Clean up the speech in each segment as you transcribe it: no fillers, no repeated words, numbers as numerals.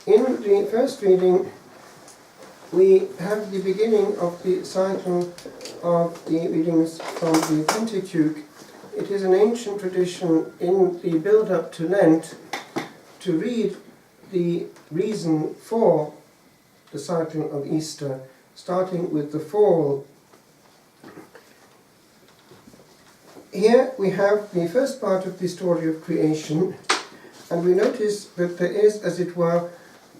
In the first reading, we have the beginning of the cycle of the readings from the Pentateuch. It is an ancient tradition in the build-up to Lent to read the reason for the cycle of Easter, starting with the fall. Here we have the first part of the story of creation, and we notice that there is, as it were,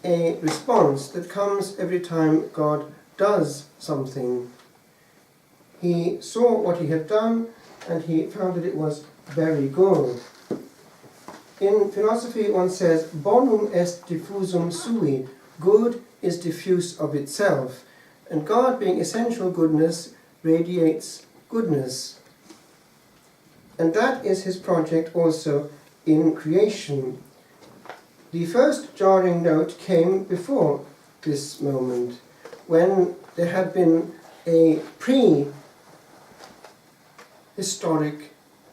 a response that comes every time God does something. He saw what he had done, and he found that it was very good. In philosophy one says, bonum est diffusum sui, good is diffuse of itself, and God, being essential goodness, radiates goodness. And that is his project also in creation. The first jarring note came before this moment, when there had been a pre-historic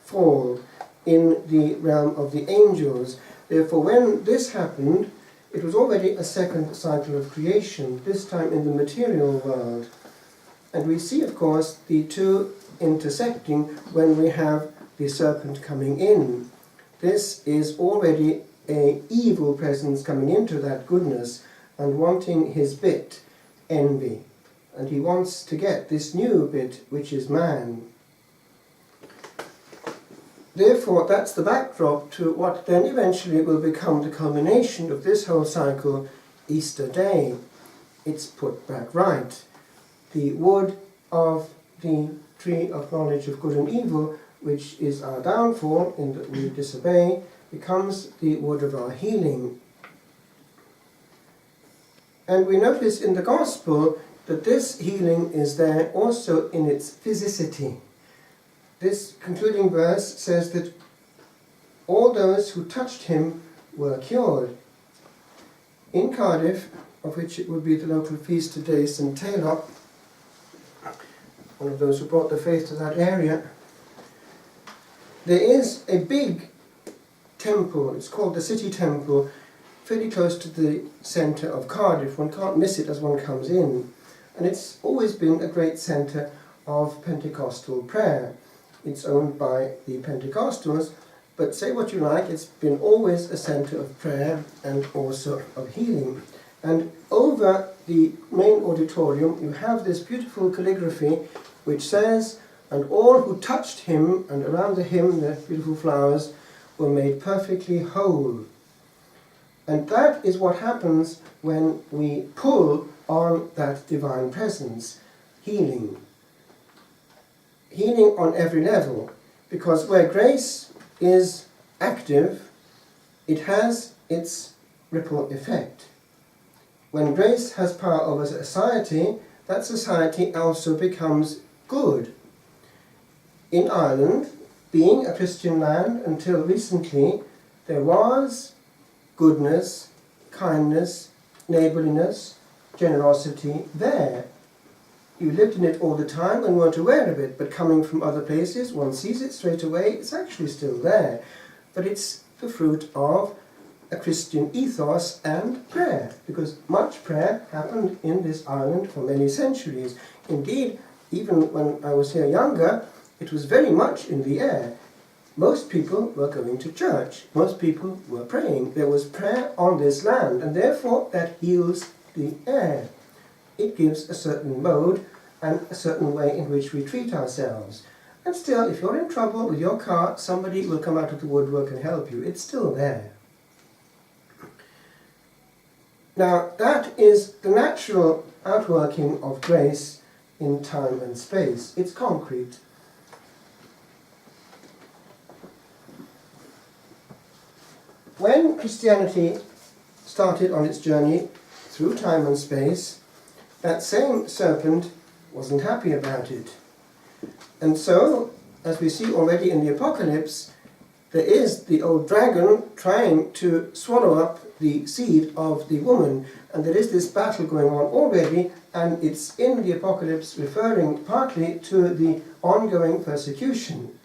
fall in the realm of the angels. Therefore, when this happened, it was already a second cycle of creation, this time in the material world. And we see, of course, the two intersecting when we have the serpent coming in. This is already an evil presence coming into that goodness and wanting his bit, envy. And he wants to get this new bit, which is man. Therefore, that's the backdrop to what then eventually will become the culmination of this whole cycle, Easter Day. It's put back right. The wood of the tree of knowledge of good and evil, which is our downfall in that we disobey, becomes the wood of our healing. And we notice in the Gospel that this healing is there also in its physicity. This concluding verse says that all those who touched him were cured. In Cardiff, of which it would be the local feast today, St. Taylor, one of those who brought the faith to that area, there is a big temple. It's called the City Temple, fairly close to the centre of Cardiff. One can't miss it as one comes in. And it's always been a great centre of Pentecostal prayer. It's owned by the Pentecostals, but say what you like, it's been always a centre of prayer and also of healing. And over the main auditorium you have this beautiful calligraphy which says, and all who touched him, and around the hymn the beautiful flowers, were made perfectly whole. And that is what happens when we pull on that divine presence, healing. Healing on every level, because where grace is active, it has its ripple effect. When grace has power over society, that society also becomes good. In Ireland, being a Christian land until recently, there was goodness, kindness, neighbourliness, generosity there. You lived in it all the time and weren't aware of it, but coming from other places, one sees it straight away, it's actually still there. But it's the fruit of a Christian ethos and prayer, because much prayer happened in this island for many centuries. Indeed, even when I was here younger, it was very much in the air. Most people were going to church, most people were praying. There was prayer on this land, and therefore that heals the air. It gives a certain mode and a certain way in which we treat ourselves. And still, if you're in trouble with your car, somebody will come out of the woodwork and help you. It's still there. Now, that is the natural outworking of grace in time and space. It's concrete. When Christianity started on its journey through time and space, that same serpent wasn't happy about it. And so, as we see already in the Apocalypse, there is the old dragon trying to swallow up the seed of the woman, and there is this battle going on already, and it's in the Apocalypse referring partly to the ongoing persecution.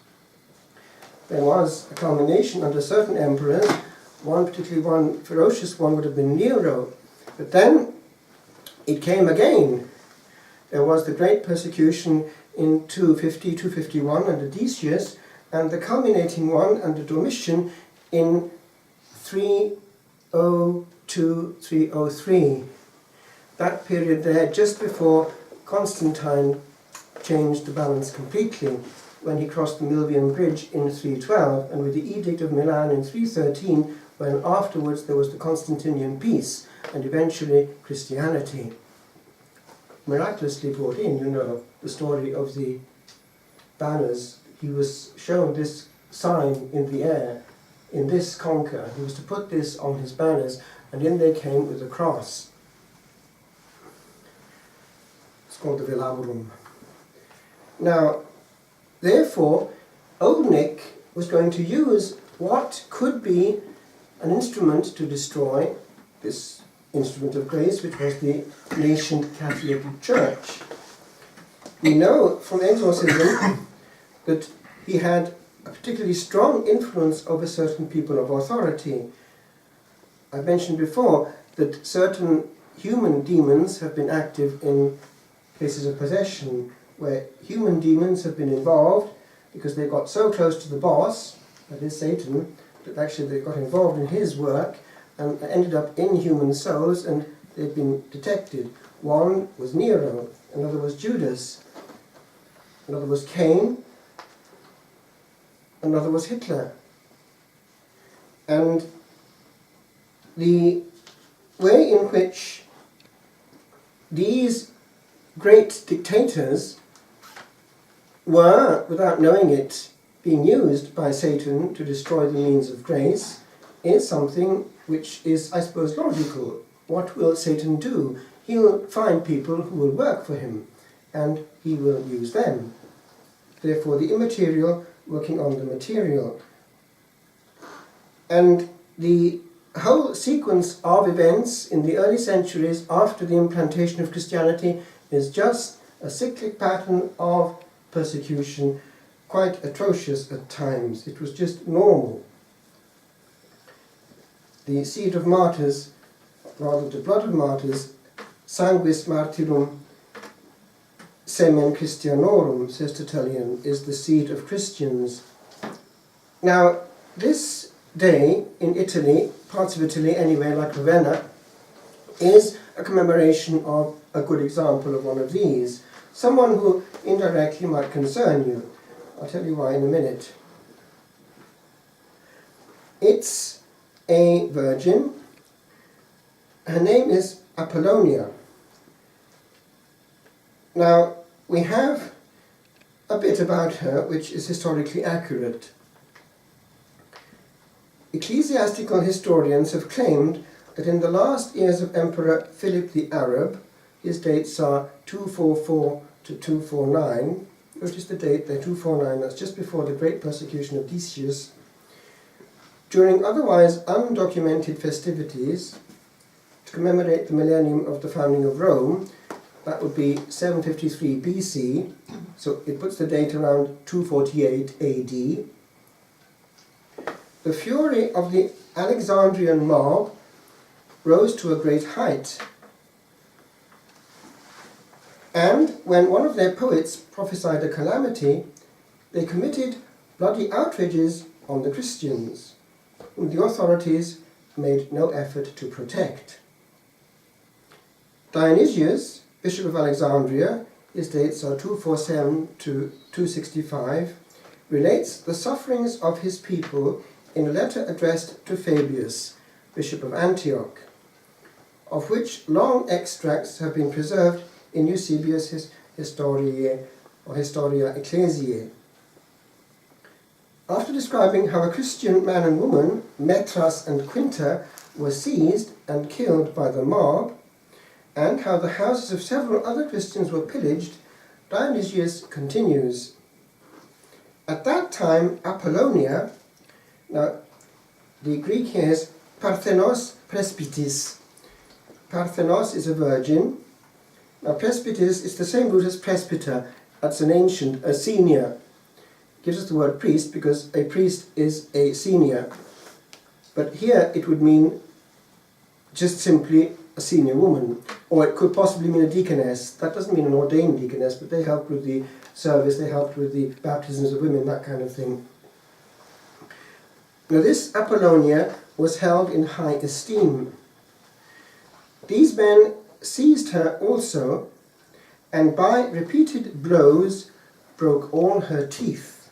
There was a culmination under certain emperors particularly one ferocious one, would have been Nero. But then it came again. There was the great persecution in 250, 251 under Decius, and the culminating one under Domitian in 302, 303. That period there, just before Constantine changed the balance completely, when he crossed the Milvian Bridge in 312, and with the Edict of Milan in 313, when afterwards there was the Constantinian peace, and eventually Christianity. Miraculously brought in, the story of the banners. He was shown this sign in the air, in this conquer. He was to put this on his banners, and in they came with a cross. It's called the Velabrum. Now, therefore, Old Nick was going to use what could be an instrument to destroy this instrument of grace, which was the nascent Catholic Church. We know from exorcism that he had a particularly strong influence over certain people of authority. I mentioned before that certain human demons have been active in cases of possession, where human demons have been involved because they got so close to the boss, that is Satan, that actually they got involved in his work and ended up in human souls, and they've been detected. One was Nero, another was Judas, another was Cain, another was Hitler. And the way in which these great dictators were, without knowing it, being used by Satan to destroy the means of grace is something which is, I suppose, logical. What will Satan do? He'll find people who will work for him, and he will use them. Therefore, the immaterial working on the material. And the whole sequence of events in the early centuries after the implantation of Christianity is just a cyclic pattern of persecution, quite atrocious at times. It was just normal. The seed of martyrs, rather the blood of martyrs, sanguis martyrum semen Christianorum, says Tertullian, is the seed of Christians. Now, this day in Italy, parts of Italy anyway, like Ravenna, is a commemoration of a good example of one of these. Someone who indirectly might concern you. I'll tell you why in a minute. It's a virgin. Her name is Apollonia. Now, we have a bit about her which is historically accurate. Ecclesiastical historians have claimed that in the last years of Emperor Philip the Arab, his dates are 244 to 249. Notice the date there, 249, that's just before the great persecution of Decius. During otherwise undocumented festivities to commemorate the millennium of the founding of Rome, that would be 753 BC, so it puts the date around 248 AD. The fury of the Alexandrian mob rose to a great height. And when one of their poets prophesied a calamity, they committed bloody outrages on the Christians, whom the authorities made no effort to protect. Dionysius, Bishop of Alexandria, his dates are 247 to 265, relates the sufferings of his people in a letter addressed to Fabius, Bishop of Antioch, of which long extracts have been preserved in Eusebius' Historiae or Historia Ecclesiae. After describing how a Christian man and woman, Metras and Quinta, were seized and killed by the mob, and how the houses of several other Christians were pillaged, Dionysius continues. At that time, Apollonia, now the Greek here is Parthenos Presbytis. Parthenos is a virgin. Now presbytis is the same root as presbyter. That's an ancient, a senior. Gives us the word priest because a priest is a senior. But here it would mean just simply a senior woman, or it could possibly mean a deaconess. That doesn't mean an ordained deaconess, but they helped with the service, they helped with the baptisms of women, that kind of thing. Now this Apollonia was held in high esteem. These men seized her also, and by repeated blows broke all her teeth.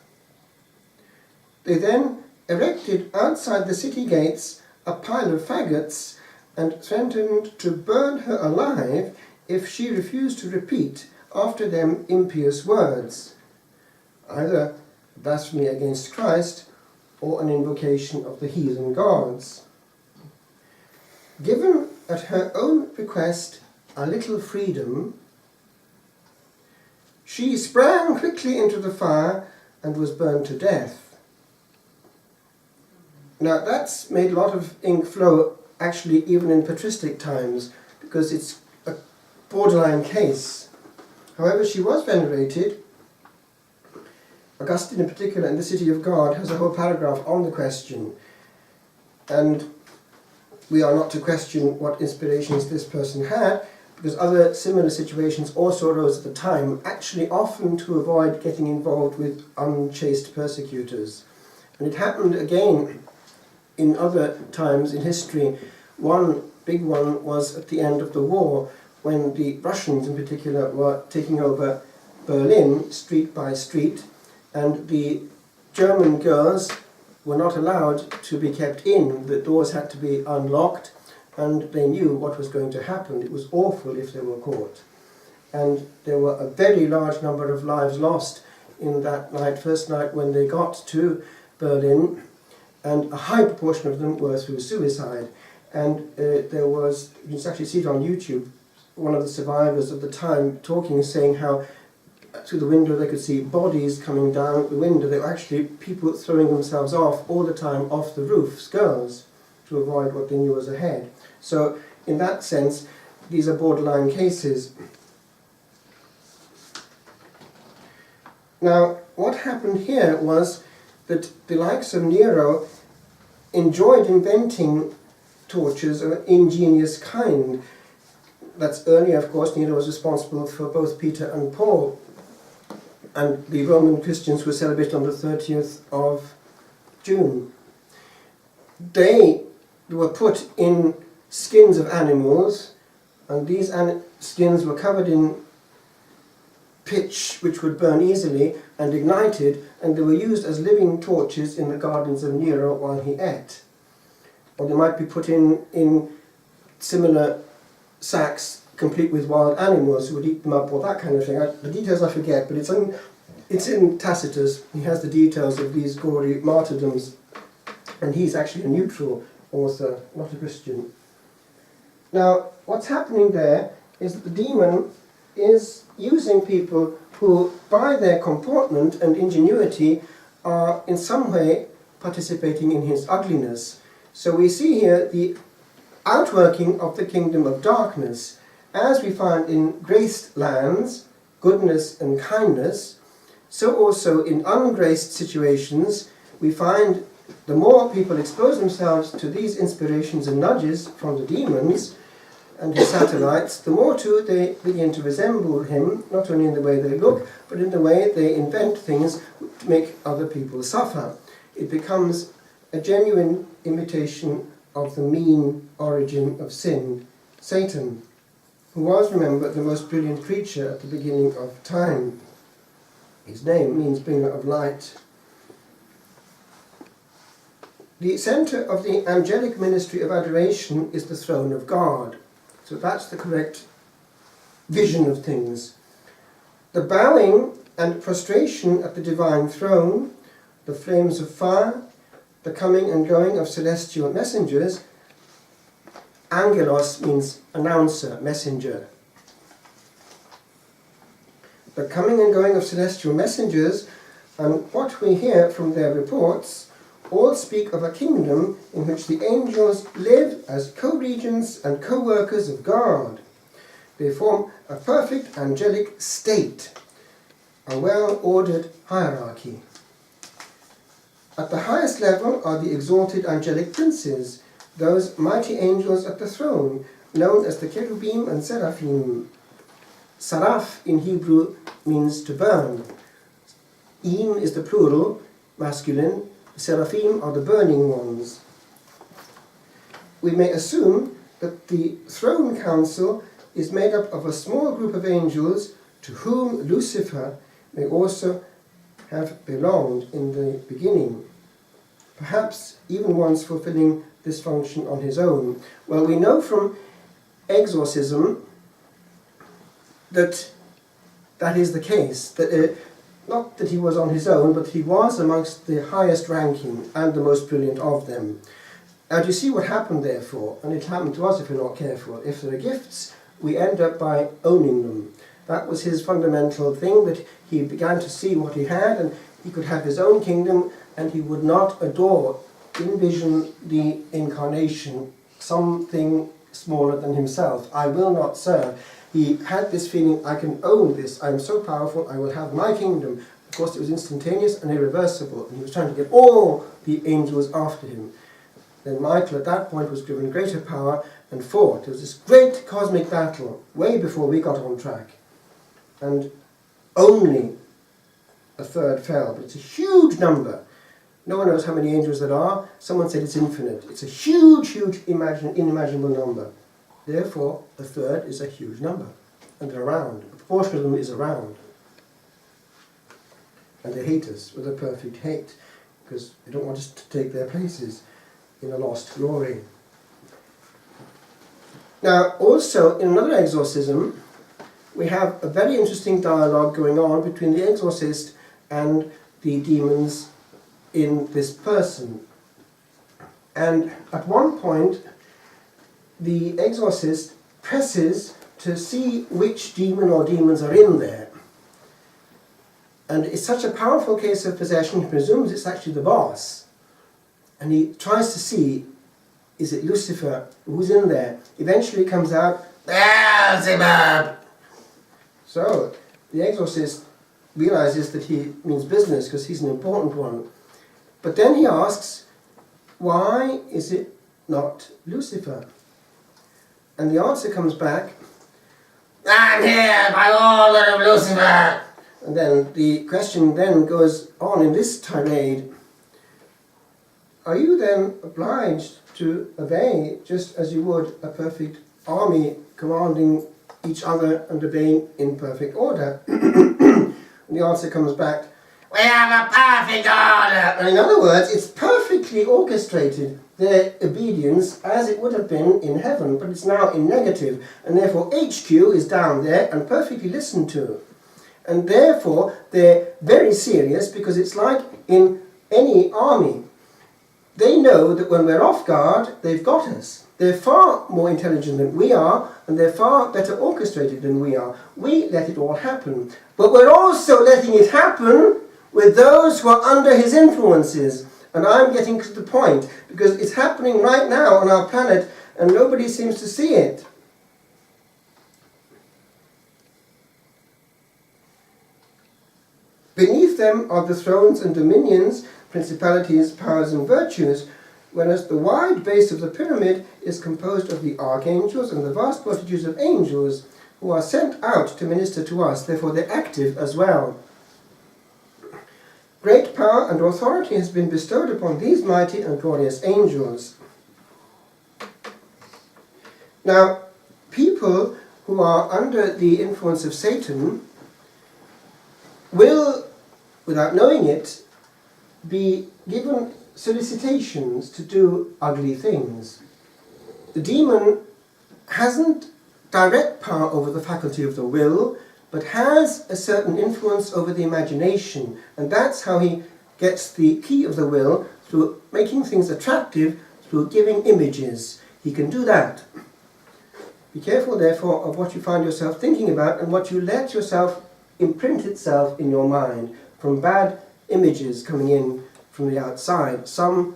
They then erected outside the city gates a pile of faggots and threatened to burn her alive if she refused to repeat after them impious words, either blasphemy against Christ or an invocation of the heathen gods. Given at her own request a little freedom, she sprang quickly into the fire and was burned to death. Now that's made a lot of ink flow, actually even in patristic times, because it's a borderline case. However, she was venerated. Augustine in particular, in the City of God, has a whole paragraph on the question, and we are not to question what inspirations this person had, because other similar situations also arose at the time, actually often to avoid getting involved with unchaste persecutors. And it happened again in other times in history. One big one was at the end of the war, when the Russians in particular were taking over Berlin street by street, and the German girls were not allowed to be kept in. The doors had to be unlocked, and they knew what was going to happen. It was awful if they were caught. And there were a very large number of lives lost in that night, first night when they got to Berlin, and a high proportion of them were through suicide. And there was, you can actually see it on YouTube, one of the survivors of the time talking, saying how through the window they could see bodies coming down the window. There were actually people throwing themselves off all the time off the roofs, girls, to avoid what they knew was ahead. So in that sense, these are borderline cases. Now, what happened here was that the likes of Nero enjoyed inventing tortures of an ingenious kind. That's earlier, of course. Nero was responsible for both Peter and Paul, and the Roman Christians were celebrated on the 30th of June. They were put in skins of animals, and these skins were covered in pitch, which would burn easily, and ignited, and they were used as living torches in the gardens of Nero while he ate. Or they might be put in similar sacks complete with wild animals who would eat them up, or that kind of thing. The details I forget, but it's in Tacitus. He has the details of these gory martyrdoms, and he's actually a neutral author, not a Christian. Now, what's happening there is that the demon is using people who, by their comportment and ingenuity, are in some way participating in his ugliness. So we see here the outworking of the kingdom of darkness. As we find in graced lands, goodness and kindness, so also in ungraced situations, we find the more people expose themselves to these inspirations and nudges from the demons and his satellites, the more too they begin to resemble him, not only in the way they look, but in the way they invent things to make other people suffer. It becomes a genuine imitation of the mean origin of sin, Satan, who was, remember, the most brilliant creature at the beginning of time. His name means bringer of light. The center of the angelic ministry of adoration is the throne of God. So that's the correct vision of things. The bowing and prostration at the divine throne, the flames of fire, the coming and going of celestial messengers. Angelos means announcer, messenger. The coming and going of celestial messengers, and what we hear from their reports, all speak of a kingdom in which the angels live as co-regents and co-workers of God. They form a perfect angelic state, a well-ordered hierarchy. At the highest level are the exalted angelic princes, those mighty angels at the throne, known as the cherubim and seraphim. Saraph in Hebrew means to burn. Im is the plural, masculine. Seraphim are the burning ones. We may assume that the throne council is made up of a small group of angels to whom Lucifer may also have belonged in the beginning, perhaps even once fulfilling this function on his own. Well, we know from exorcism that that is the case, that not that he was on his own, but he was amongst the highest ranking and the most brilliant of them. And you see what happened therefore, and it happened to us if we're not careful. If there are gifts, we end up by owning them. That was his fundamental thing, that he began to see what he had, and he could have his own kingdom, and he would not adore, envision the incarnation, something smaller than himself. I will not serve. He had this feeling, I can own this, I am so powerful, I will have my kingdom. Of course it was instantaneous and irreversible, and he was trying to get all the angels after him. Then Michael at that point was given greater power and fought. There was this great cosmic battle way before we got on track. And only a third fell, but it's a huge number. No one knows how many angels there are. Someone said it's infinite. It's a huge, huge, inimaginable number. Therefore, a third is a huge number. And they're around. A proportion of them is around. And they hate us with a perfect hate, because they don't want us to take their places in a lost glory. Now, also, in another exorcism, we have a very interesting dialogue going on between the exorcist and the demons in this person. And at one point, the exorcist presses to see which demon or demons are in there. And it's such a powerful case of possession, he presumes it's actually the boss. And he tries to see, is it Lucifer? Who's in there? Eventually it comes out, Beelzebub! So, the exorcist realizes that he means business because he's an important one. But then he asks, why is it not Lucifer? And the answer comes back, I'm here by order of Lucifer! And then the question then goes on in this tirade, are you then obliged to obey just as you would a perfect army commanding each other and obeying in perfect order? And the answer comes back, we have a perfect order! And in other words, it's perfectly orchestrated, their obedience, as it would have been in heaven, but it's now in negative, and therefore HQ is down there and perfectly listened to. And therefore, they're very serious, because it's like in any army. They know that when we're off guard, they've got us. They're far more intelligent than we are, and they're far better orchestrated than we are. We let it all happen. But we're also letting it happen with those who are under his influences. And I'm getting to the point, because it's happening right now on our planet, and nobody seems to see it. Beneath them are the thrones and dominions, principalities, powers and virtues, whereas the wide base of the pyramid is composed of the archangels and the vast multitudes of angels who are sent out to minister to us, therefore they're active as well. Great power and authority has been bestowed upon these mighty and glorious angels. Now, people who are under the influence of Satan will, without knowing it, be given solicitations to do ugly things. The demon hasn't direct power over the faculty of the will, but has a certain influence over the imagination, and that's how he gets the key of the will, through making things attractive, through giving images. He can do that. Be careful, therefore, of what you find yourself thinking about and what you let yourself imprint itself in your mind from bad images coming in from the outside, some,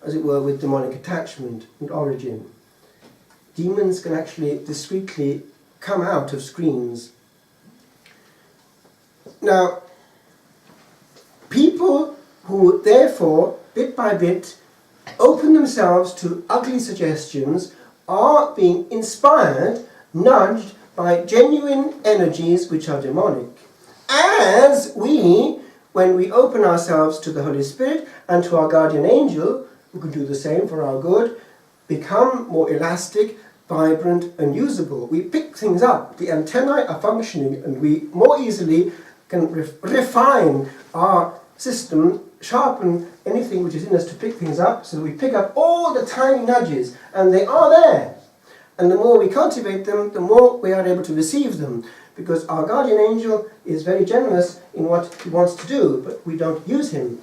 as it were, with demonic attachment and origin. Demons can actually discreetly come out of screens. Now, people who therefore, bit by bit, open themselves to ugly suggestions, are being inspired, nudged by genuine energies which are demonic. As we, when we open ourselves to the Holy Spirit and to our guardian angel, who can do the same for our good, become more elastic, vibrant and usable. We pick things up, the antennae are functioning, and we more easily can refine our system, sharpen anything which is in us to pick things up, so that we pick up all the tiny nudges, and they are there. And the more we cultivate them, the more we are able to receive them, because our guardian angel is very generous in what he wants to do, but we don't use him.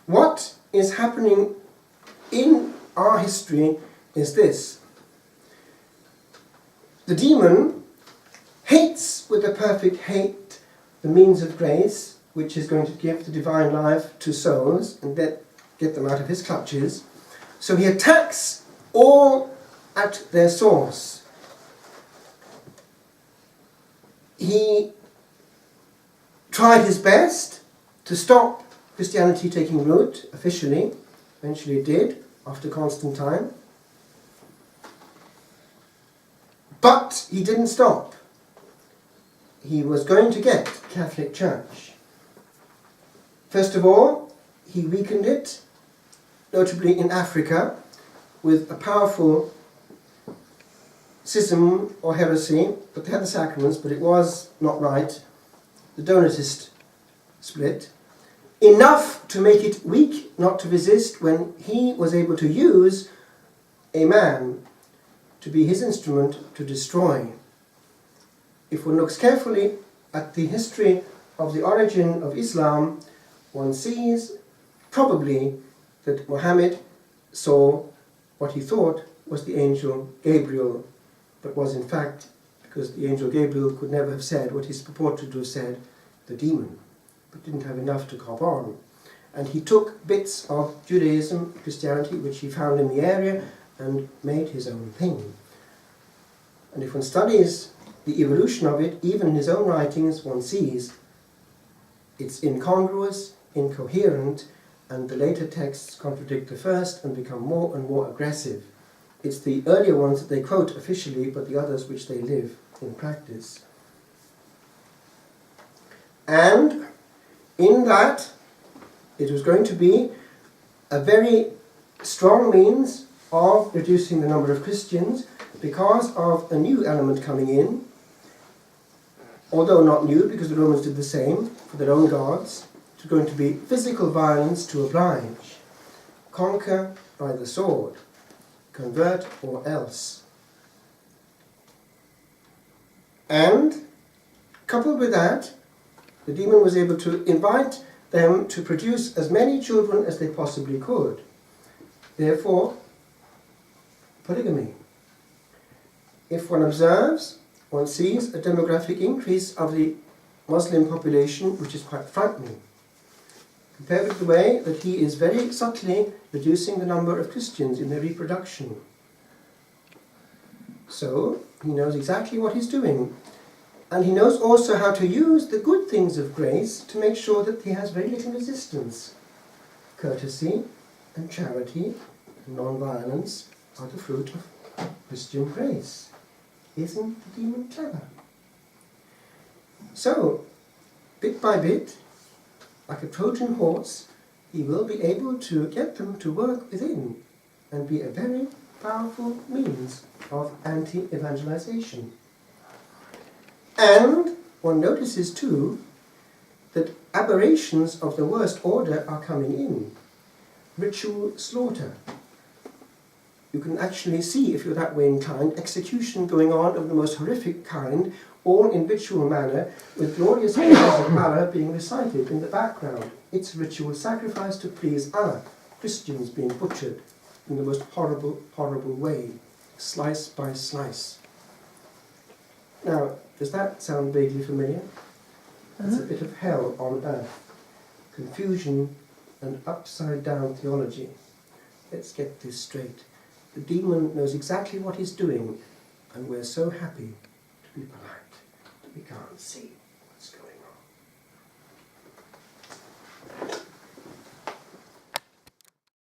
What is happening in our history is this. The demon hates with a perfect hate the means of grace, which is going to give the divine life to souls and get them out of his clutches. So he attacks all at their source. He tried his best to stop Christianity taking root officially. Eventually it did, after Constantine. But he didn't stop. He was going to get the Catholic Church. First of all, he weakened it, notably in Africa, with a powerful schism or heresy, but they had the sacraments, but it was not right, the Donatist split. Enough to make it weak, not to resist, when he was able to use a man to be his instrument to destroy. If one looks carefully at the history of the origin of Islam, one sees probably that Muhammad saw what he thought was the angel Gabriel, but was in fact, because the angel Gabriel could never have said what he's purported to have said, the demon, but didn't have enough to cop on. And he took bits of Judaism, Christianity, which he found in the area, and made his own thing. And if one studies the evolution of it, even in his own writings, one sees it's incongruous, incoherent, and the later texts contradict the first and become more and more aggressive. It's the earlier ones that they quote officially, but the others which they live in practice. And in that, it was going to be a very strong means of reducing the number of Christians because of a new element coming in, although not new because the Romans did the same for their own gods. It was going to be physical violence to oblige, conquer by the sword, convert or else. And coupled with that, the demon was able to invite them to produce as many children as they possibly could. Therefore, polygamy. If one observes, one sees a demographic increase of the Muslim population, which is quite frightening, compared with the way that he is very subtly reducing the number of Christians in their reproduction. So, he knows exactly what he's doing. And he knows also how to use the good things of grace to make sure that he has very little resistance. Courtesy and charity and non-violence are the fruit of Christian grace. Isn't the demon clever? So, bit by bit, like a Trojan horse, he will be able to get them to work within and be a very powerful means of anti-evangelization. And one notices too that aberrations of the worst order are coming in. Ritual slaughter. You can actually see, if you're that way inclined, execution going on of the most horrific kind, all in ritual manner, with glorious prayers of Allah being recited in the background. It's ritual sacrifice to please Allah. Christians being butchered in the most horrible, horrible way, slice by slice. Now, does that sound vaguely familiar? It's a bit of hell on earth. Confusion and upside-down theology. Let's get this straight. The demon knows exactly what he's doing, and we're so happy to be polite. we can't see.